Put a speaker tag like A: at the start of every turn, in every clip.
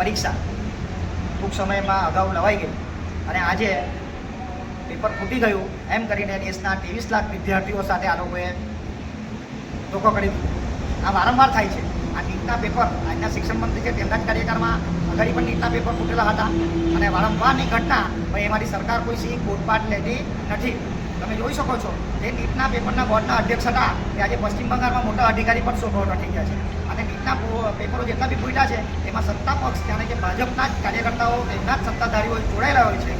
A: પરીક્ષા ટૂંક સમયમાં અગાઉ લવાઈ ગઈ અને આજે પેપર ફૂટી ગયું એમ કરીને દેશના 23 લાખ વિદ્યાર્થીઓ સાથે આ લોકોએ ધોકો કરી દીધો। આ વારંવાર થાય છે। આ નીટના પેપર આજના શિક્ષણ મંત્રી છે તેમના જ કાર્યકાળમાં અગાડી પણ નીટના પેપર ફૂટેલા હતા અને વારંવારની ઘટના ભાઈ એમાંથી સરકાર કોઈ સી બોધપાઠ લેતી નથી। તમે જોઈ શકો છો જે નીટના પેપરના બોર્ડના અધ્યક્ષ હતા તે આજે પશ્ચિમ બંગાળમાં મોટા અધિકારી પણ શોધવા થઈ ગયા છે અને નીટના પેપરો જેટલા બી ફૂટ્યા છે એમાં સત્તા પક્ષ જાણે કે ભાજપના જ કાર્યકર્તાઓ તેમના જ સત્તાધારીઓ જોડાયેલા હોય છે।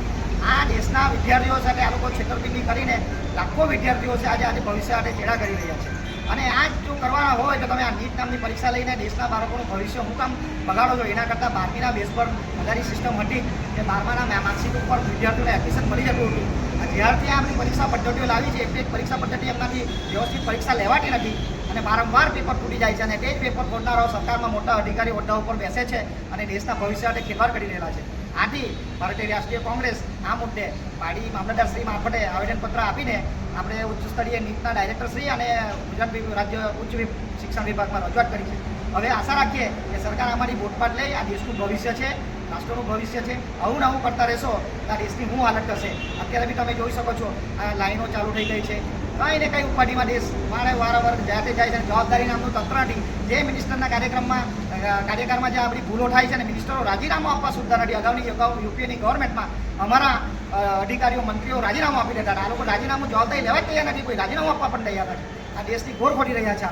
A: આ દેશના વિદ્યાર્થીઓ સાથે આ લોકો છેતરપિંડી કરીને લાખો વિદ્યાર્થીઓ છે આજે ભવિષ્ય માટે ચેડા કરી રહ્યા છે અને આ જ જો કરવાના હોય તો તમે આ નીટ નામની પરીક્ષા લઈને દેશના બાળકોનું ભવિષ્ય હું કામ બગાડો છો? એના કરતાં 12મીના બેઝ પર વધારી સિસ્ટમ હતી કે 12માના માર્કશીટ ઉપર વિદ્યાર્થીઓને એડમિશન મળી જતું હતું। જ્યારથી આપણી પરીક્ષા પદ્ધતિઓ લાવી છે એક પરીક્ષા પદ્ધતિ એમનાથી વ્યવસ્થિત પરીક્ષા લેવાતી નથી અને વારંવાર પેપર તૂટી જાય છે અને તે જ પેપર ફોડનારાઓ સરકારમાં મોટા અધિકારી હોદ્દા ઉપર બેસે છે અને દેશના ભવિષ્ય માટે ખેલવાડ કરી રહેલા છે। આથી ભારતીય રાષ્ટ્રીય કોંગ્રેસ આ મુદ્દે પાડી મામલતદારશ્રી મારફતે આવેદનપત્ર આપીને આપણે ઉચ્ચ સ્તરીય નીટના ડાયરેક્ટરશ્રી અને ગુજરાત રાજ્ય ઉચ્ચ શિક્ષણ વિભાગમાં રજૂઆત કરી છે। હવે આશા રાખીએ કે સરકાર અમારી બોધપાઠ લઈ આ દેશનું ભવિષ્ય છે, રાષ્ટ્રનું ભવિષ્ય છે, આવું નવું કરતા રહેશો તો આ દેશની શું હાલત થશે? અત્યારે બી તમે જોઈ શકો છો આ લાઈનો ચાલુ થઈ ગઈ છે, કંઈ ને કંઈ ઉપાધિમાં દેશ વારંવાર જાતે જાય છે। જવાબદારી નામનું તંત્ર નથી। જે મિનિસ્ટરના કાર્યકાળમાં જે આપણી ભૂલો થાય છે ને મિનિસ્ટરો રાજીનામું આપવા સુદ્ધા નથી। અગાઉ યુપીએની ગવર્મેન્ટમાં અમારા અધિકારીઓ મંત્રીઓ રાજીનામું આપી દેતા હતા। આ લોકો રાજીનામું જવાબદારી લેવા જ તૈયાર નથી, કોઈ રાજીનામું આપવા પણ તૈયાર નથી। આ દેશની ઘોર ખોટી રહ્યા છે।